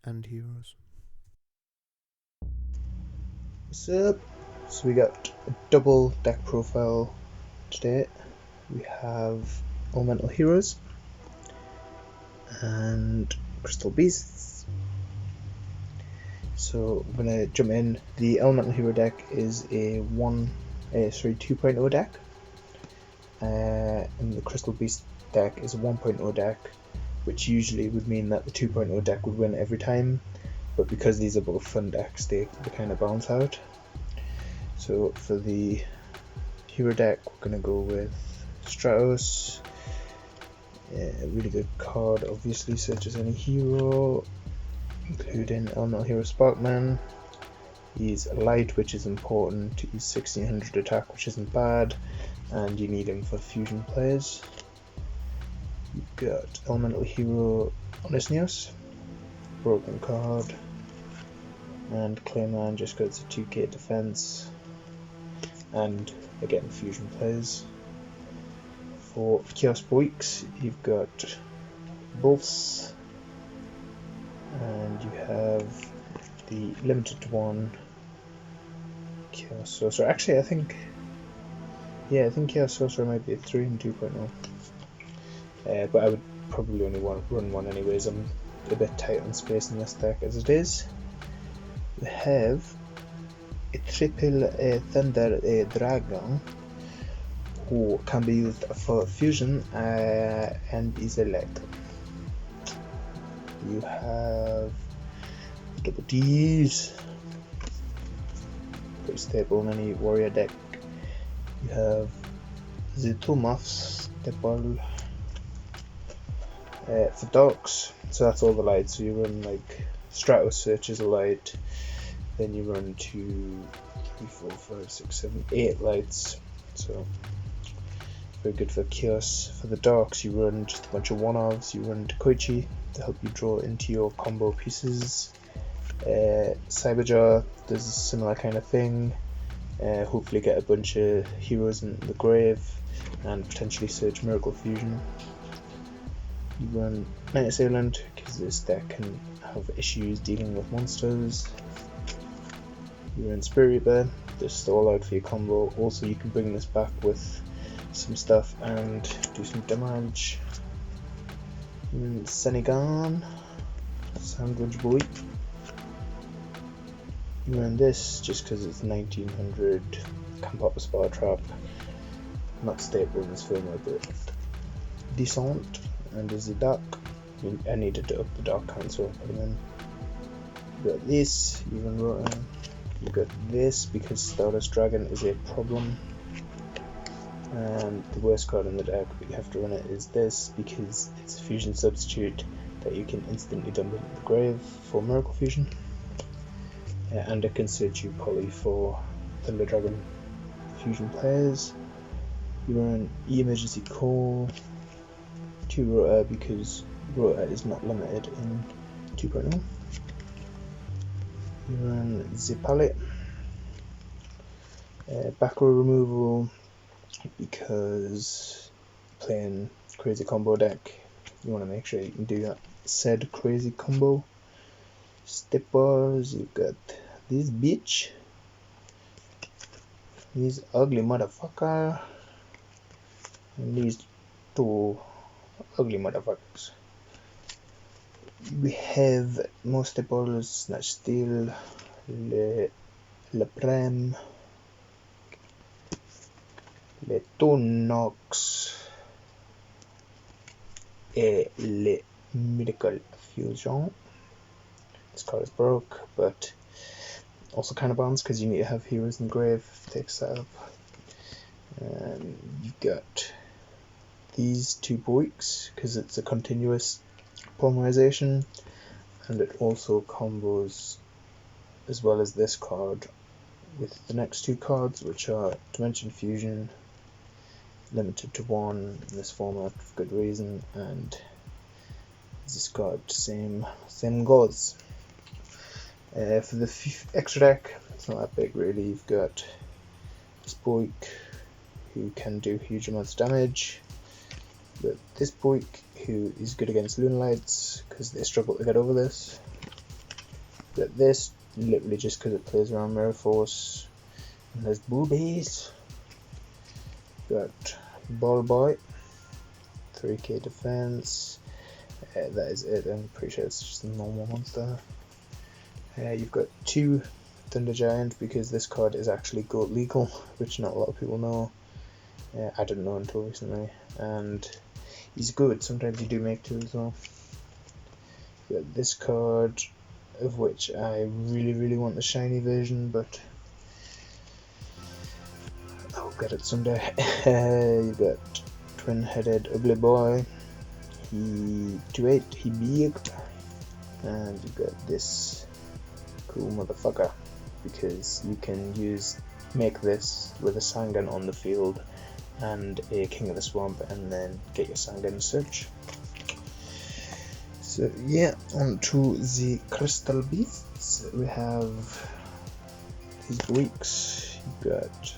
and heroes. What's up? So we got a double deck profile today. We have Elemental Heroes and Crystal Beasts. So I'm gonna jump in. The Elemental Hero deck is a 2.0 deck, and the Crystal Beast deck is a 1.0 deck, which usually would mean that the 2.0 deck would win every time, but because these are both fun decks, they kind of balance out. So for the hero deck, we're going to go with Stratos, a really good card, obviously, such as any hero, including Elemental Hero Sparkman. He's light, which is important. He's 1600 attack, which isn't bad, and you need him for fusion plays. You've got Elemental Hero Onisnios, broken card, and Clayman just got a 2k defense, and again fusion plays. For Chaos Boix, you've got Bolts, and you have the limited to 1 Chaos Sorcerer. Actually, I think Chaos Sorcerer might be a 3 and 2.0. But I would probably only run one anyways. I'm a bit tight on space in this deck as it is. We have a triple Thunder Dragon, who can be used for fusion and is electro. You have double D's, pretty stable in any warrior deck. You have the two muffs, staple. For dogs, so that's all the lights. So you run like Stratos Search is a light, then you run 2, 3, 4, 5, 6, 7, 8 lights. So very good for chaos. For the darks, you run just a bunch of one-offs. You run Koichi to help you draw into your combo pieces. Cyberjaw does a similar kind of thing. Hopefully get a bunch of heroes in the grave and potentially search Miracle Fusion. You run Night Assailant because this deck can have issues dealing with monsters. You run Spirit Reaper, just all out for your combo. Also, you can bring this back with some stuff and do some damage. You run Senegan, Sandwich Boy. You run this just because it's 1900, can pop a Spell Trap. Not stable in this format, but decent. And there's the dark. I needed to up the dark count, so I put them in. You got this, you run Rotom. You got this because Stardust Dragon is a problem. And the worst card in the deck, but you have to run it, is this because it's a fusion substitute that you can instantly dump into the grave for Miracle Fusion. And it can search you Poly for Thunder Dragon fusion players. You run E-Emergency Call. 2 Rota because Rota is not limited in 2.0. You run Zipallet. Back row removal because playing crazy combo deck, you want to make sure you can do that said crazy combo. Steppers, you got this bitch, this ugly motherfucker, and these 2 ugly motherfuckers. We have most staples, Snatch Steel, Le Prem, Le Tunox, et Le Miracle Fusion. This card is broke, but also kind of balanced because you need to have heroes in the grave to take setup. You've got these 2 Boix because it's a continuous polymerization, and it also combos as well as this card with the next 2 cards, which are Dimension Fusion, limited to 1 in this format for good reason, and this card same goes. For the extra deck, it's not that big really. You've got this Boik who can do huge amounts of damage. But this Boik, who is good against Lunalights because they struggle to get over this. But this, literally just because it plays around Mirror Force, and there's boobies. Got Ball Boy, 3k defense. That is it. I'm pretty sure it's just a normal monster. You've got 2 Thunder Giant, because this card is actually GOAT legal, which not a lot of people know. I didn't know until recently, and he's good. Sometimes you do make 2 as well. You got this card, of which I really want the shiny version, but I'll get it someday. You got Twin-Headed Ugly Boy. He 2/8, he big, and you got this cool motherfucker, because you can make this with a Sangan on the field and a King of the Swamp, and then get your Sangan search. So yeah, on to the Crystal Beasts. We have these weeks. You got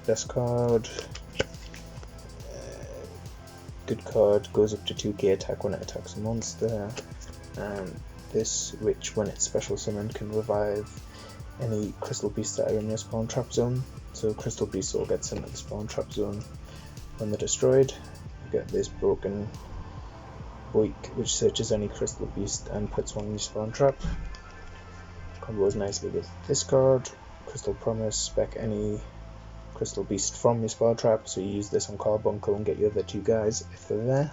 best card. Good card, goes up to 2k attack when it attacks a monster, and this, which when it's special summoned can revive any crystal beasts that are in your spawn trap zone. So crystal beasts all get sent to the spawn trap zone when they're destroyed. You get this broken Boik, which searches any crystal beast and puts one in your spawn trap. Combos nicely with this card. Crystal Promise, spec any crystal beast from your spawn trap, so you use this on Carbuncle and get your other 2 guys if they're there.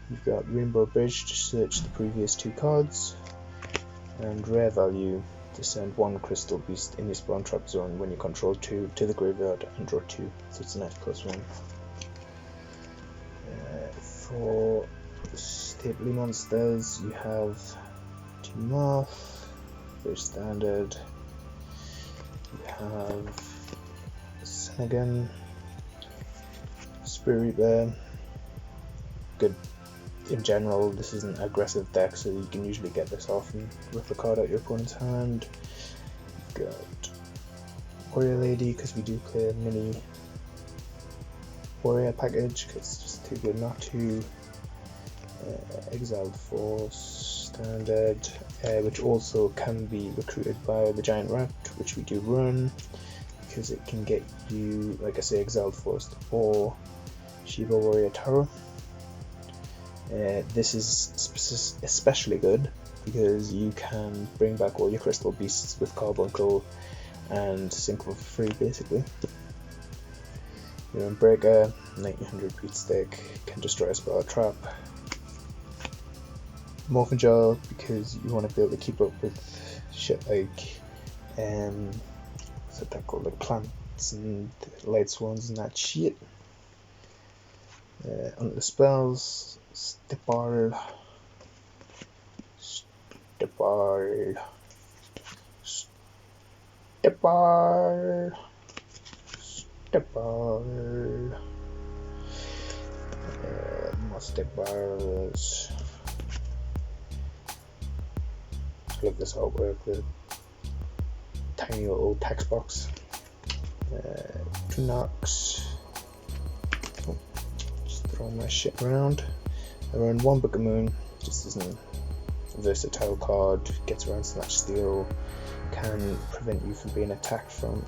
You've got Rainbow Bridge to search the previous 2 cards, and Rare Value to send 1 crystal beast in your spawn trap zone when you control 2 to the graveyard and draw 2, so it's a nice +1. For staple monsters, you have 2 Moth, very standard. You have Senegan, Spirit Reaper, good in general. This is an aggressive deck, so you can usually get this off and rip the card out your opponent's hand. You've got Warrior Lady, because we do play a mini warrior package, because it's just too good not to. Exiled Force, standard, which also can be recruited by the Giant Rat, which we do run, because it can get you, like I say, Exiled Force or Shiva Warrior Taro. This is especially good because you can bring back all your crystal beasts with Carbuncle and sync for free, basically. Your Unbreaker, 1900 Beatstick, can destroy a spell trap. Morphin Gel, because you want to be able to keep up with shit like what's that called, like plants and light swans and that shit. On the spells, Stipar, Stipars. I love this artwork, the tiny little text box. Tunox. Oh, just throwing my shit around. I run 1 Book of Moon, just as a versatile card, gets around Snatch Steal, can prevent you from being attacked from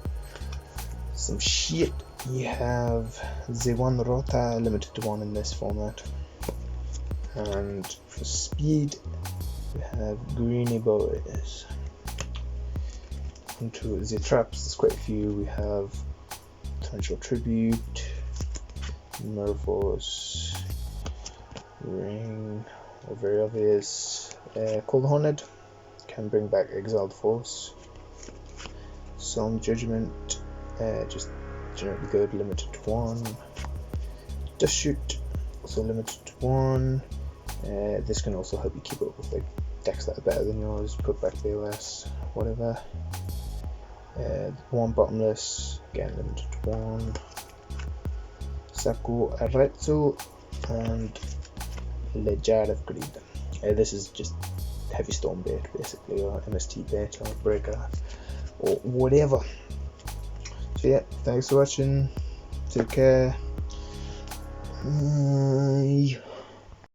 some shit. You have Z1 Rota, limited to 1 in this format. And for speed, we have Greeny Boys. Into the traps, there's quite a few. We have Torrential Tribute, Mervos, Ring, very obvious. Cold Horned can bring back Exiled Force. Solemn Judgment, just generally good, limited to 1. Dust Shoot, also limited to 1. This can also help you keep up with like decks that are better than yours, put back BOS, whatever. 1 Bottomless, again limited to 1. Saku Aretsu and Lejar of Greed. This is just Heavy Storm bait basically, or MST bait or Breaker or whatever. So yeah, thanks for watching, take care.